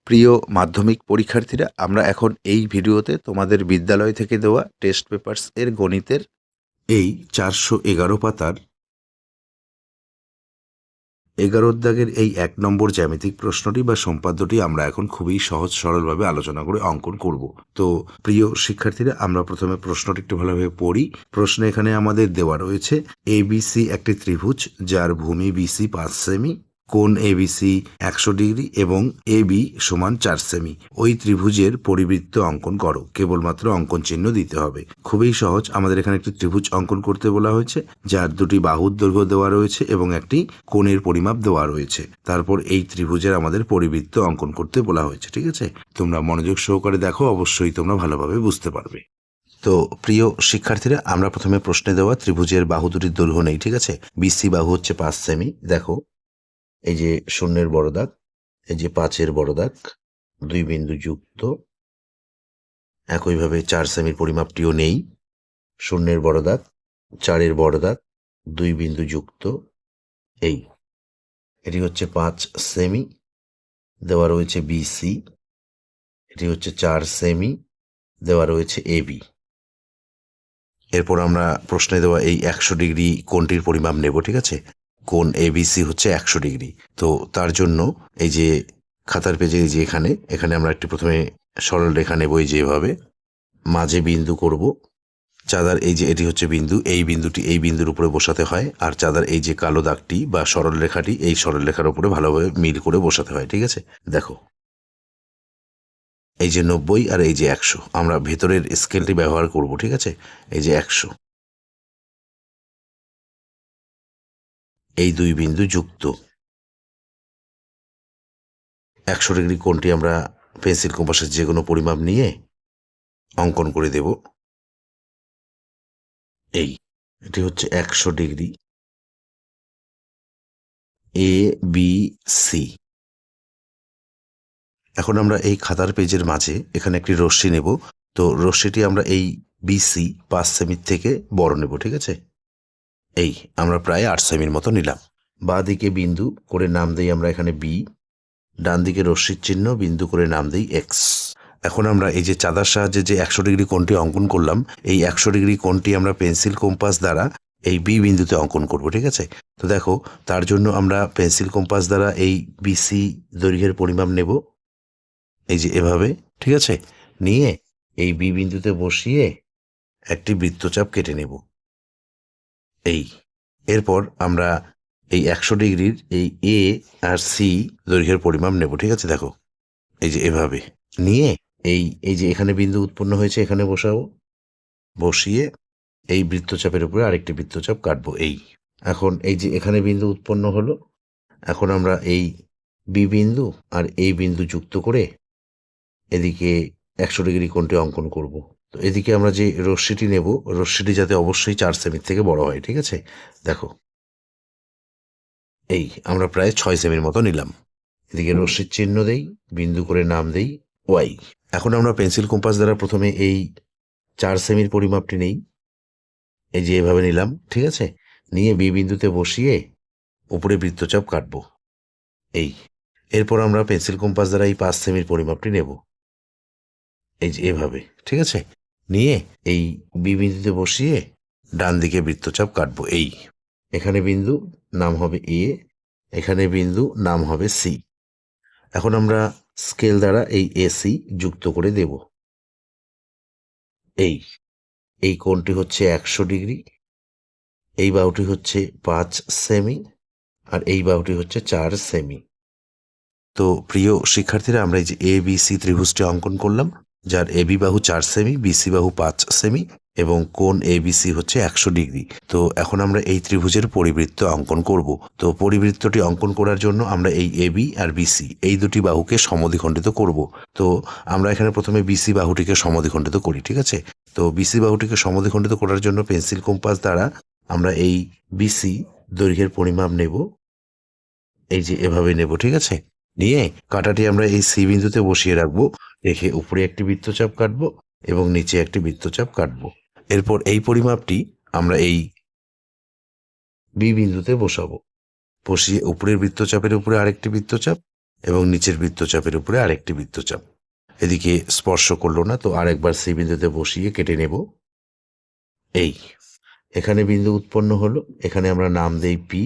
প্রিয় মাধ্যমিক পরীক্ষার্থীরা, আমরা এখন এই ভিডিওতে তোমাদের বিদ্যালয় থেকে দেওয়া টেস্ট পেপারস এর গণিতের এই 411 পাতার 11 দাগের এই 1 নম্বর জ্যামিতিক প্রশ্নটি বা সম্পাদ্যটি আমরা এখন খুবই সহজ সরলভাবে আলোচনা করে অঙ্কন করব। তো প্রিয় শিক্ষার্থীরা, আমরা প্রথমে প্রশ্নটি একটু ভালোভাবে পড়ি। প্রশ্ন এখানে আমাদের দেওয়া রয়েছে এবিসি একটি ত্রিভুজ যার ভূমি বিসি 5 সেমি, কোণ এবিসি 100 ডিগ্রি এবং এবি সমান 4 সেমি। ওই ত্রিভুজের পরিবৃত্ত অঙ্কন করো। কেবলমাত্র অঙ্কন চিহ্ন দিতে হবে। খুবই সহজ। আমাদের এখানে একটি ত্রিভুজ অঙ্কন করতে বলা হয়েছে যার দুটি বাহুর দৈর্ঘ্য দেওয়া রয়েছে এবং একটি কোণের পরিমাপ দেওয়া রয়েছে। তারপর এই ত্রিভুজের আমাদের পরিবৃত্ত অঙ্কন করতে বলা হয়েছে। ঠিক আছে, তোমরা মনোযোগ সহকারে দেখো, অবশ্যই তোমরা ভালোভাবে বুঝতে পারবে। তো প্রিয় শিক্ষার্থীরা, আমরা প্রথমে প্রশ্নে দেওয়া ত্রিভুজের বাহু দুটির দৈর্ঘ্য নেই। ঠিক আছে, বিসি বাহু হচ্ছে 5 সেমি। দেখো, এই যে শূন্যের বড় দাগ, এই যে 5-এর বড় দাগ, 2 বিন্দু যুক্ত। একইভাবে 4 সেমির পরিমাপটিও নেই। শূন্যের বড় দাগ, 4-এর বড় দাগ, 2 বিন্দু যুক্ত। এটি হচ্ছে 5 সেমি, দেওয়া রয়েছে বিসি। এটি হচ্ছে 4 সেমি, দেওয়া রয়েছে এবি। এরপর আমরা প্রশ্নে দেওয়া এই 100 ডিগ্রি কোণটির পরিমাপ নেব। ঠিক আছে, কোণ এবিসি হচ্ছে 100 ডিগ্রি। তো তার জন্য এই যে খাতার পেজে, এই যে এখানে আমরা একটি প্রথমে সরল রেখা নেব। এই যে এভাবে মাঝে বিন্দু করব। চাঁদার এই যে এটি হচ্ছে বিন্দু, এই বিন্দুটি এই বিন্দুর উপরে বসাতে হয়, আর চাঁদার এই যে কালো দাগটি বা সরল রেখাটি এই সরল রেখার উপরে ভালোভাবে মিল করে বসাতে হয়। ঠিক আছে, দেখো, এই যে 90 আর এই যে 100, আমরা ভেতরের স্কেলটি ব্যবহার করব। ঠিক আছে, এই যে 100, এই 2 বিন্দু যুক্ত। 100 ডিগ্রি কোণটি আমরা পেন্সিল কম্পাসের যে কোনো পরিমাপ নিয়ে অঙ্কন করে দেব। এটি হচ্ছে 100 ডিগ্রি এ বি সি। এখন আমরা এই খাতার পেজের মাঝে এখানে একটি রশ্মি নেব। তো রশ্মিটি আমরা এই বিসি 5 সেমির থেকে বড় নেব। ঠিক আছে, আমরা প্রায় 8 সেমির মতো নিলাম। বাঁ দিকে বিন্দু করে নাম দেই আমরা এখানে বি, ডান দিকে রশ্মির চিহ্ন বিন্দু করে নাম দেই এক্স। এখন আমরা এই যে চাঁদার সাহায্যে যে 100 ডিগ্রি কোণটি অঙ্কন করলাম, এই 100 ডিগ্রি কোণটি আমরা পেন্সিল কম্পাস দ্বারা এই বি বিন্দুতে অঙ্কন করব। ঠিক আছে, তো দেখো, তার জন্য আমরা পেন্সিল কম্পাস দ্বারা এই বিসি দৈর্ঘ্যের পরিমাপ নেব। এই যে এভাবে। ঠিক আছে, নিয়ে এই বি বিন্দুতে বসিয়ে একটি বৃত্তচাপ কেটে নেব। এরপর আমরা এই 100 ডিগ্রির এই এ আর সি দৈর্ঘ্যের পরিমাপ নেব। ঠিক আছে, দেখো, এই যে এভাবে নিয়ে এই যে এখানে বিন্দু উৎপন্ন হয়েছে, এখানে বসাবো। বসিয়ে এই বৃত্তচাপের উপরে আরেকটি বৃত্তচাপ কাটবো। এখন এই যে এখানে বিন্দু উৎপন্ন হলো, এখন আমরা এই বি বিন্দু আর এই বিন্দু যুক্ত করে এদিকে 100 ডিগ্রি কোণটি অঙ্কন করব। তো এদিকে আমরা যে রশ্মিটি নেব, রশ্মিটি যাতে অবশ্যই 4 সেমির থেকে বড় হয়। ঠিক আছে, দেখো, আমরা প্রায় 6 সেমির মতো নিলাম। এদিকে রশ্মির চিহ্ন দেই, বিন্দু করে নাম দেই ওয়াই। এখন আমরা পেন্সিল কম্পাস দ্বারা প্রথমে এই 4 সেমির পরিমাপটি নেই। এই যে এভাবে নিলাম। ঠিক আছে, নিয়ে বি বিন্দুতে বসিয়ে উপরে বৃত্তচাপ কাটবো। এরপর আমরা পেন্সিল কম্পাস দ্বারা এই 5 সেমির পরিমাপটি নেব। এই যে এভাবে। ঠিক আছে, নিয়ে এই বি বিন্দুতে বসিয়ে ডান দিকে বৃত্তচাপ কাটবো। এখানে বিন্দু, নাম হবে এ, এখানে বিন্দু, নাম হবে সি। এখন আমরা স্কেল দ্বারা এই এসি যুক্ত করে দেব। এই কোণটি হচ্ছে 100 ডিগ্রি, এই বাহুটি হচ্ছে 5 সেমি, আর এই বাহুটি হচ্ছে 4 সেমি। তো প্রিয় শিক্ষার্থীরা, আমরা এই যে এ বি সি ত্রিভুজটি অঙ্কন করলাম, যার এবি বাহু 4 সেমি, বিসি বাহু 5 সেমি এবং কোণ এবিসি হচ্ছে 100 ডিগ্রি। তো এখন আমরা এই ত্রিভুজের পরিবৃত্ত অঙ্কন করব। তো পরিবৃত্তটি অঙ্কন করার জন্য আমরা এই এবি আর বিসি এই দুটি বাহুকে সমদ্বিখণ্ডিত করব। তো আমরা এখানে প্রথমে বিসি বাহুটিকে সমদ্বিখণ্ডিত করি। ঠিক আছে, তো বিসি বাহুটিকে সমদ্বিখণ্ডিত করার জন্য পেন্সিল কম্পাস দ্বারা আমরা এই বিসি দৈর্ঘ্যের পরিমাপ নেব। এই যে এভাবে নেব। ঠিক আছে, নিয়ে কাঁটাটি আমরা এই সি বিন্দুতে বসিয়ে রাখবো। রেখে উপরে একটি বৃত্তচাপ কাটবো এবং নিচে একটি বৃত্তচাপ কাটবো। এরপর এই পরিমাপটি আমরা এই বি বিন্দুতে বসাবো। বসিয়ে উপরের বৃত্তচাপের উপরে আরেকটি বৃত্তচাপ এবং নিচের বৃত্তচাপের উপরে আরেকটি বৃত্তচাপ। এদিকে স্পর্শ করলো না, তো আরেকবার সেই বিন্দুতে বসিয়ে কেটে নেব। এই এখানে বিন্দু উৎপন্ন হলো, এখানে আমরা নাম দেই পি।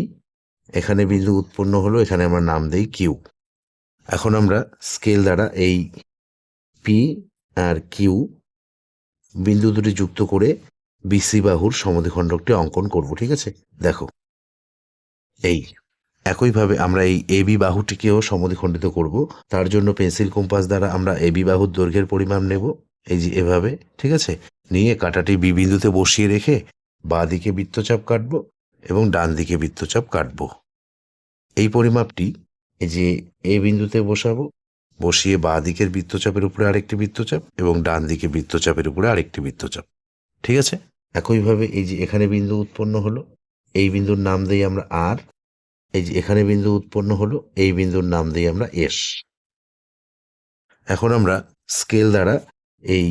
এখানে বিন্দু উৎপন্ন হলো, এখানে আমরা নাম দেই কিউ। এখন আমরা স্কেল দ্বারা এই পি আর কিউ বিন্দু দুটি যুক্ত করে বিসি বাহুর সমদ্বিখণ্ডকটি অঙ্কন করব। ঠিক আছে, দেখো এই একইভাবে আমরা এই এবি বাহুটিকেও সমদ্বিখণ্ডিত করব। তার জন্য পেন্সিল কম্পাস দ্বারা আমরা এবি বাহুর দৈর্ঘ্যের পরিমাপ নেব, এই যে এভাবে। ঠিক আছে, নিয়ে কাঁটাটি বি বিন্দুতে বসিয়ে রেখে বাঁ দিকে বৃত্তচাপ কাটব এবং ডান দিকে বৃত্তচাপ কাটব। এই পরিমাপটি এই যে এ বিন্দুতে বসাবো, বসিয়ে বাঁ দিকের বৃত্তচাপের উপরে আরেকটি বৃত্তচাপ এবং ডান দিকে বৃত্তচাপের উপরে আরেকটি বৃত্তচাপ। ঠিক আছে, একইভাবে এই যে এখানে বিন্দু উৎপন্ন হলো, এই বিন্দুর নাম দেই আমরা আর। এই যে এখানে বিন্দু উৎপন্ন হলো, এই বিন্দুর নাম দিই আমরা এস। এখন আমরা স্কেল দ্বারা এই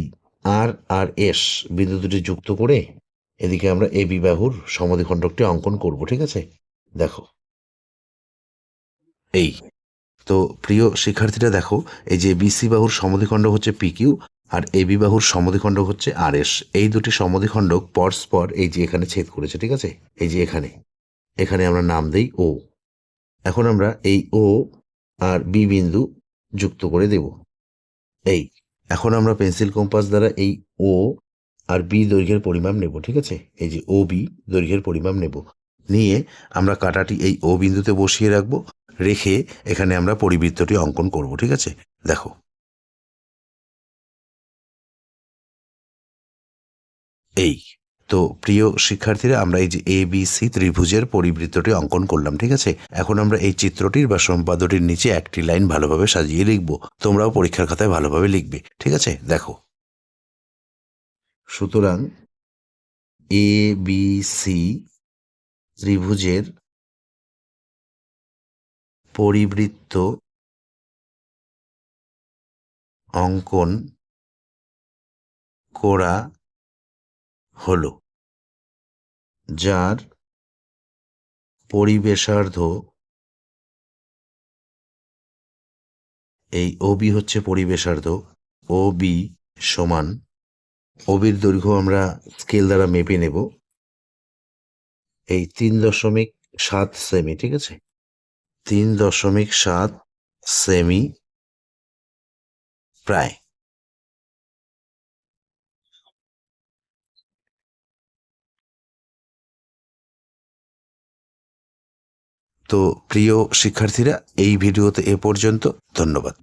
আর আর এস বিন্দু দুটি যুক্ত করে এদিকে আমরা এবি বাহুর সমদ্বিখণ্ডকটি অঙ্কন করব। ঠিক আছে, দেখো এই তো প্রিয় শিক্ষার্থীরা, দেখো এই যে বিসি বাহুর সমদ্বিখণ্ডক হচ্ছে পি কিউ আর এবি বাহুর সমদ্বিখণ্ডক হচ্ছে আর এস। এই দুটি সমদ্বিখণ্ডক পরস্পর এই যে এখানে ছেদ করেছে। ঠিক আছে, এই যে এখানে এখানে আমরা নাম দেই ও। এখন আমরা এই ও আর বি বিন্দু যুক্ত করে দেব। এই এখন আমরা পেন্সিল কম্পাস দ্বারা এই ও আর বি দৈর্ঘ্যের পরিমাপ নেব। ঠিক আছে, এই যে ও বি দৈর্ঘ্যের পরিমাপ নেব, নিয়ে আমরা কাঁটাটি এই ও বিন্দুতে বসিয়ে রাখবো, রেখে এখানে আমরা পরিবৃত্তটি অঙ্কন করব। ঠিক আছে, দেখো এই তো প্রিয় শিক্ষার্থীরা, আমরা এই যে এ বি সি ত্রিভুজের পরিবৃত্তটি অঙ্কন করলাম। ঠিক আছে, এখন আমরা এই চিত্রটির বা সম্পাদ্যটির নিচে একটি লাইন ভালোভাবে সাজিয়ে লিখব। তোমরাও পরীক্ষার খাতায় ভালোভাবে লিখবে। ঠিক আছে, দেখো সুতরাং এ বি সি ত্রিভুজের পরিবৃত্ত অঙ্কন করা হলো, যার পরিবেশার্ধ এই ওবি হচ্ছে পরিবেশার্ধ, ও বি সমান ওবির দৈর্ঘ্য আমরা স্কেল দ্বারা মেপে নেব এই 3.7 সেমি। ঠিক আছে, 3.7 সেমি প্রায়। তো প্রিয় শিক্ষার্থীরা, এই ভিডিওতে এ পর্যন্ত। ধন্যবাদ।